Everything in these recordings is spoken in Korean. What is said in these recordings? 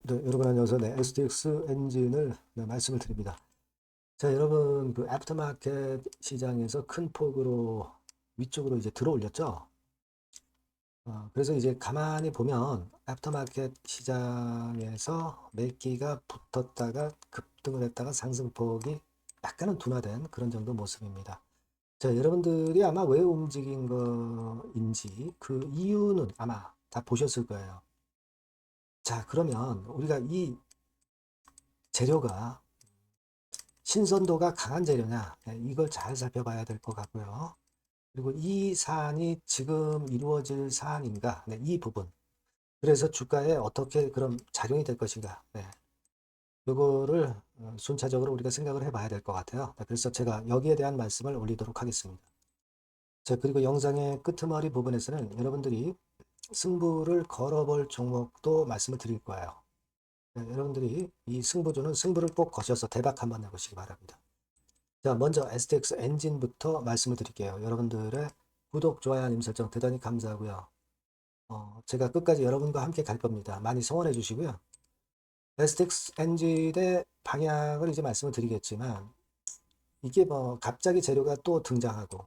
네, 여러분 안녕하세요. 네, SDX 엔진을 말씀을 드립니다. 자, 여러분 그 애프터마켓 시장에서 큰 폭으로 위쪽으로 이제 들어올렸죠. 그래서 이제 가만히 보면 애프터마켓 시장에서 매기가 붙었다가 급등을 했다가 상승폭이 약간은 둔화된 그런 정도 모습입니다. 자, 여러분들이 아마 왜 움직인 거인지 그 이유는 아마 다 보셨을 거예요. 자, 그러면 우리가 이 재료가 신선도가 강한 재료냐, 네, 이걸 잘 살펴봐야 될 것 같고요. 그리고 이 사안이 지금 이루어질 사안인가, 네, 이 부분. 그래서 주가에 어떻게 그럼 작용이 될 것인가, 네, 이거를 순차적으로 우리가 생각을 해봐야 될 것 같아요. 네, 그래서 제가 여기에 대한 말씀을 올리도록 하겠습니다. 자, 그리고 영상의 끄트머리 부분에서는 여러분들이 승부를 걸어볼 종목도 말씀을 드릴 거예요. 네, 여러분들이 이 승부주는 승부를 꼭 거셔서 대박 한번 내보시기 바랍니다. 자, 먼저 STX 엔진부터 말씀을 드릴게요. 여러분들의 구독, 좋아요, 알림 설정 대단히 감사하고요. 제가 끝까지 여러분과 함께 갈 겁니다. 많이 성원해 주시고요. STX 엔진의 방향을 이제 말씀을 드리겠지만, 이게 뭐 갑자기 재료가 또 등장하고,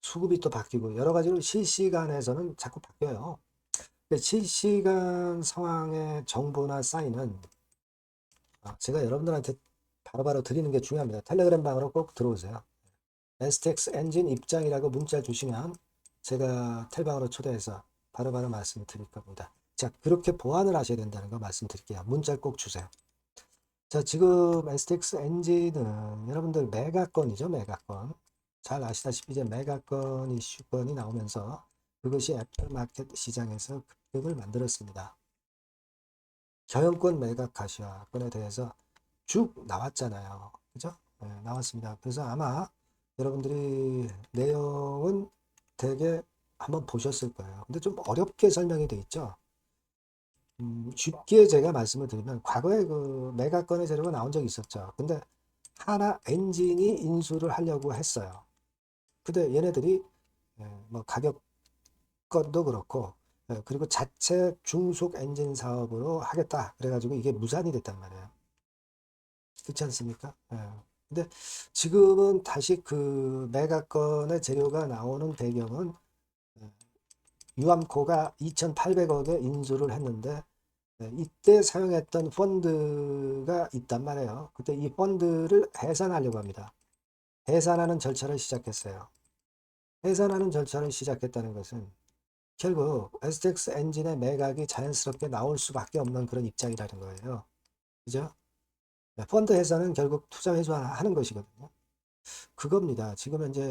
수급이 또 바뀌고, 여러 가지로 실시간에서는 자꾸 바뀌어요. 실시간 상황의 정보나 사인은 제가 여러분들한테 바로바로 드리는 게 중요합니다. 텔레그램 방으로 꼭 들어오세요. STX 엔진 입장이라고 문자 주시면 제가 텔방으로 초대해서 바로바로 말씀을 드릴 겁니다. 자, 그렇게 보완을 하셔야 된다는 거 말씀드릴게요. 문자 꼭 주세요. 자, 지금 STX 엔진은 여러분들 매각건이죠, 매각건. 잘 아시다시피 이제 매각건 이슈건이 나오면서 그것이 애플마켓 시장에서 급등을 만들었습니다. 경영권 매각 가시화건에 대해서 쭉 나왔잖아요. 그죠? 네, 나왔습니다. 그래서 아마 여러분들이 내용은 되게 한번 보셨을 거예요. 근데 좀 어렵게 설명이 돼 있죠. 쉽게 제가 말씀을 드리면 과거에 그 메가건의 재료가 나온 적이 있었죠. 근데 하나 엔진이 인수를 하려고 했어요. 근데 얘네들이 뭐 가격건도 그렇고 그리고 자체 중속 엔진 사업으로 하겠다. 그래가지고 이게 무산이 됐단 말이에요. 그렇지 않습니까? 근데 지금은 다시 그 메가건의 재료가 나오는 배경은 유암코가 2,800억에 인수를 했는데 이때 사용했던 펀드가 있단 말이에요. 그때 이 펀드를 해산하려고 합니다. 해산하는 절차를 시작했어요. 해산하는 절차를 시작했다는 것은 결국 STX 엔진의 매각이 자연스럽게 나올 수밖에 없는 그런 입장이라는 거예요. 그죠? 펀드 해산은 결국 투자 회수하는 것이거든요. 그겁니다. 지금 현재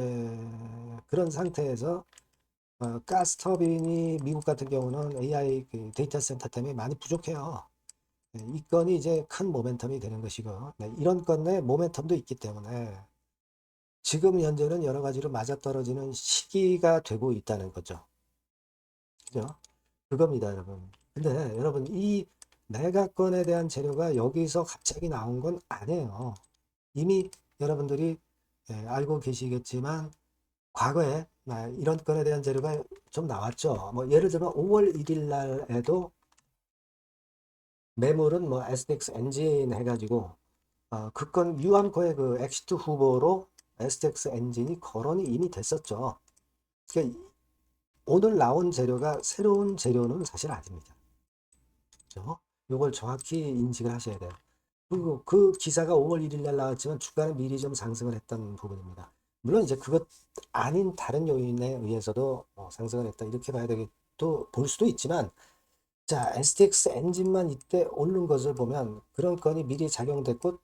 그런 상태에서 가스 터빈이 미국 같은 경우는 AI 그 데이터 센터 때문에 많이 부족해요. 네, 이 건이 이제 큰 모멘텀이 되는 것이고 네, 이런 건의 모멘텀도 있기 때문에 지금 현재는 여러 가지로 맞아떨어지는 시기가 되고 있다는 거죠. 그죠? 그겁니다, 여러분. 근데 여러분 이 매각건에 대한 재료가 여기서 갑자기 나온 건 아니에요. 이미 여러분들이 알고 계시겠지만 과거에 이런 건에 대한 재료가 좀 나왔죠. 뭐 예를 들면 5월 1일 날에도 매물은 뭐 SDX 엔진 해가지고 그 건 유암코의 그 엑시트 후보로 SDX 엔진이 거론이 이미 됐었죠. 그러니까 오늘 나온 재료가 새로운 재료는 사실 아닙니다. 그죠? 이걸 정확히 인식을 하셔야 돼요. 그리고 그 기사가 5월 1일 날 나왔지만 주가는 미리 좀 상승을 했던 부분입니다. 물론 이제 그것 아닌 다른 요인에 의해서도 상승을 했다 이렇게 봐야 되겠도 볼 수도 있지만 자 STX 엔진만 이때 오른 것을 보면 그런 건이 미리 작용됐고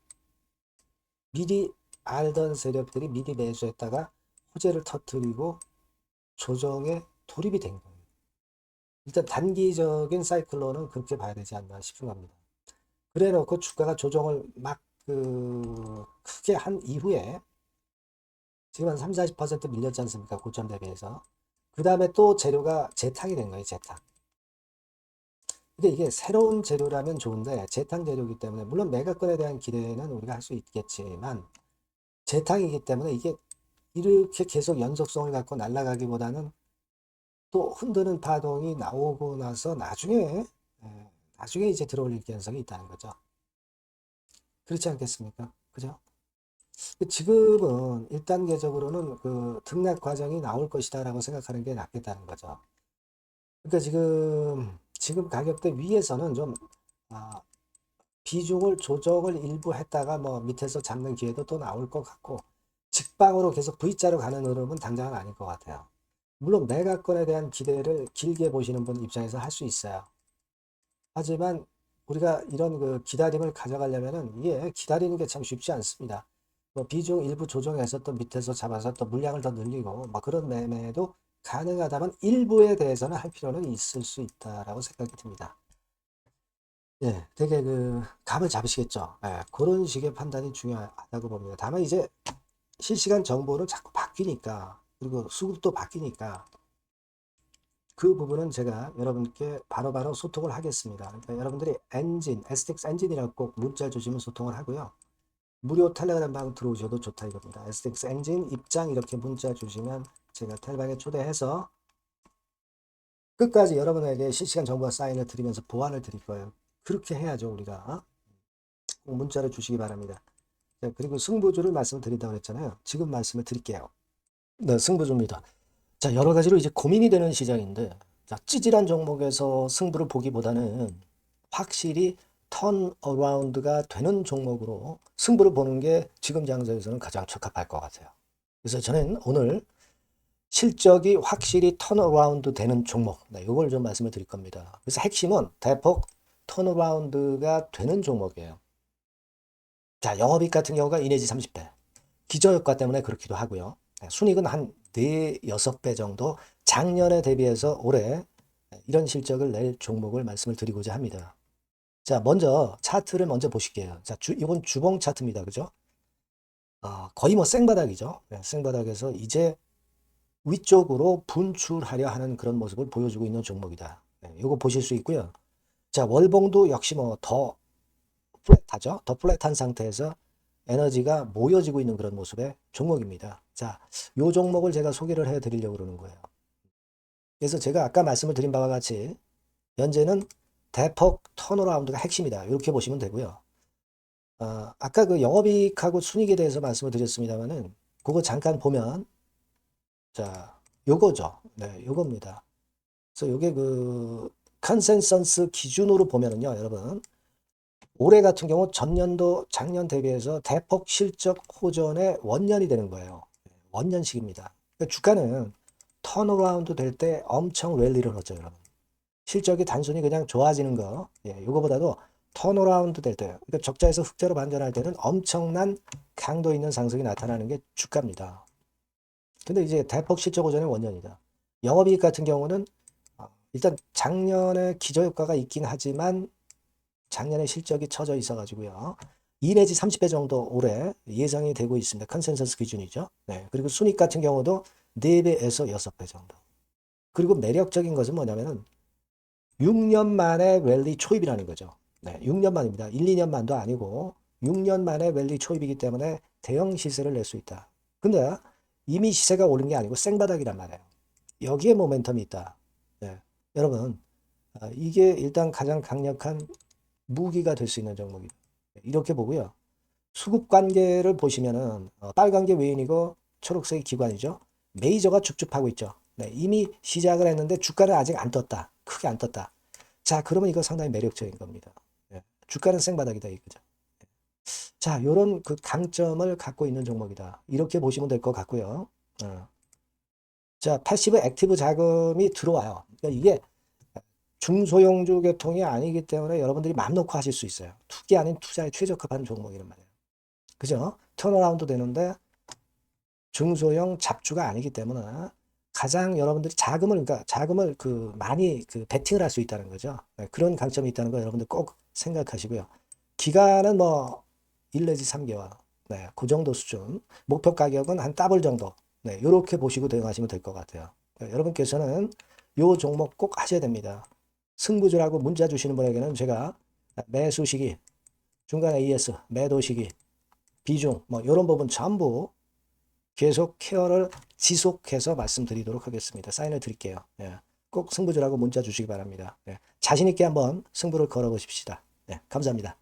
미리 알던 세력들이 미리 매수했다가 호재를 터뜨리고 조정에 돌입이 된 거예요. 일단 단기적인 사이클로는 그렇게 봐야 되지 않나 싶은 겁니다. 그래 놓고 주가가 조정을 막 크게 한 이후에 지금 한 3, 40% 밀렸지 않습니까? 고점 대비해서. 그 다음에 또 재료가 재탕이 된 거예요, 재탕. 근데 이게 새로운 재료라면 좋은데 재탕 재료이기 때문에 물론 매각권에 대한 기대는 우리가 할 수 있겠지만 재탕이기 때문에 이게 이렇게 계속 연속성을 갖고 날아가기보다는 또 흔드는 파동이 나오고 나서 나중에 나중에 이제 들어올릴 가능성이 있다는 거죠. 그렇지 않겠습니까? 그죠? 지금은 1단계적으로는 그 등락 과정이 나올 것이다라고 생각하는 게 낫겠다는 거죠. 그러니까 지금 가격대 위에서는 좀 아, 비중을 조정을 일부 했다가 뭐 밑에서 잡는 기회도 또 나올 것 같고 직방으로 계속 V자로 가는 흐름은 당장은 아닐 것 같아요. 물론 매각권에 대한 기대를 길게 보시는 분 입장에서 할 수 있어요. 하지만 우리가 이런 그 기다림을 가져가려면은 이게 기다리는 게 참 쉽지 않습니다. 뭐 비중 일부 조정해서 또 밑에서 잡아서 또 물량을 더 늘리고 뭐 그런 매매도 가능하다면 일부에 대해서는 할 필요는 있을 수 있다라고 생각이 듭니다. 예, 되게 그 감을 잡으시겠죠. 예, 그런 식의 판단이 중요하다고 봅니다. 다만 이제 실시간 정보는 자꾸 바뀌니까 그리고 수급도 바뀌니까 그 부분은 제가 여러분께 바로바로 소통을 하겠습니다. 그러니까 여러분들이 STX 엔진이라고 꼭 문자 주시면 소통을 하고요. 무료 텔레그램 방 들어오셔도 좋다 이겁니다. STX 엔진 입장 이렇게 문자 주시면 제가 텔방에 초대해서 끝까지 여러분에게 실시간 정보와 사인을 드리면서 보완을 드릴 거예요. 그렇게 해야죠 우리가. 꼭 문자를 주시기 바랍니다. 자, 그리고 승부주를 말씀드린다고 했잖아요. 지금 말씀을 드릴게요. 네, 승부주입니다. 자, 여러 가지로 이제 고민이 되는 시장인데, 자, 찌질한 종목에서 승부를 보기보다는 확실히 턴어라운드가 되는 종목으로 승부를 보는 게 지금 장세에서는 가장 적합할 것 같아요. 그래서 저는 오늘 실적이 확실히 턴어라운드 되는 종목, 네, 이걸 좀 말씀을 드릴 겁니다. 그래서 핵심은 대폭 턴어라운드가 되는 종목이에요. 자, 영업이익 같은 경우가 2 내지 30배. 기저효과 때문에 그렇기도 하고요. 순이익은 한 4, 6배 정도 작년에 대비해서 올해 이런 실적을 낼 종목을 말씀을 드리고자 합니다. 자, 먼저 차트를 먼저 보실게요. 자, 이건 주봉 차트입니다. 그죠? 거의 뭐 생바닥이죠. 네, 생바닥에서 이제 위쪽으로 분출하려 하는 그런 모습을 보여주고 있는 종목이다. 네, 이거 보실 수 있고요. 자, 월봉도 역시 뭐 더 플랫하죠. 더 플랫한 상태에서 에너지가 모여지고 있는 그런 모습의 종목입니다. 자, 요 종목을 제가 소개를 해 드리려고 그러는 거예요. 그래서 제가 아까 말씀을 드린 바와 같이 현재는 대폭 턴어라운드가 핵심이다. 이렇게 보시면 되고요. 아까 그 영업이익하고 순이익에 대해서 말씀을 드렸습니다만은 그거 잠깐 보면 자, 요거죠. 네, 요겁니다. 그래서 요게 그 컨센서스 기준으로 보면은요, 여러분. 올해 같은 경우 전년도 작년 대비해서 대폭 실적 호전의 원년이 되는 거예요. 원년식입니다. 그러니까 주가는 턴어라운드 될 때 엄청 랠리를 하죠, 여러분. 실적이 단순히 그냥 좋아지는 거, 이거보다도 턴어라운드 될 때, 그러니까 적자에서 흑자로 반전할 때는 엄청난 강도 있는 상승이 나타나는 게 주가입니다. 근데 이제 대폭 실적 호전의 원년이다. 영업이익 같은 경우는 일단 작년에 기저효과가 있긴 하지만 작년에 실적이 처져 있어가지고요. 2 내지 30배 정도 올해 예상이 되고 있습니다. 컨센서스 기준이죠. 네. 그리고 순익 같은 경우도 4배에서 6배 정도. 그리고 매력적인 것은 뭐냐면은 6년 만에 랠리 초입이라는 거죠. 네. 6년 만입니다. 1, 2년 만도 아니고 6년 만에 랠리 초입이기 때문에 대형 시세를 낼 수 있다. 근데 이미 시세가 오른 게 아니고 생바닥이란 말이에요. 여기에 모멘텀이 있다. 네. 여러분, 이게 일단 가장 강력한 무기가 될 수 있는 종목이다. 이렇게 보고요. 수급 관계를 보시면은 빨간 게 외인이고 초록색이 기관이죠. 메이저가 쭉쭉 하고 있죠. 네, 이미 시작을 했는데 주가는 아직 안 떴다. 크게 안 떴다. 자, 그러면 이거 상당히 매력적인 겁니다. 네, 주가는 생바닥이다 이거죠. 자, 요런 그 강점을 갖고 있는 종목이다. 이렇게 보시면 될 것 같고요. 자, 패시브 액티브 자금이 들어와요. 그러니까 이게 중소형주 계통이 아니기 때문에 여러분들이 맘 놓고 하실 수 있어요. 투기 아닌 투자에 최적합한 종목이란 말이에요. 그죠? 턴어라운드 되는데 중소형 잡주가 아니기 때문에 가장 여러분들이 그러니까 자금을 그 많이 그 베팅을 할 수 있다는 거죠. 네, 그런 강점이 있다는 거 여러분들 꼭 생각하시고요. 기간은 뭐 1 내지 3개월. 네, 그 정도 수준. 목표 가격은 한 더블 정도. 네, 이렇게 보시고 대응하시면 될 것 같아요. 네, 여러분께서는 요 종목 꼭 하셔야 됩니다. 승부주라고 문자 주시는 분에게는 제가 매수 시기, 중간 AS, 매도 시기, 비중, 뭐 이런 부분 전부 계속 케어를 지속해서 말씀드리도록 하겠습니다. 사인을 드릴게요. 예. 꼭 승부주라고 문자 주시기 바랍니다. 네, 자신 있게 한번 승부를 걸어보십시다. 네, 감사합니다.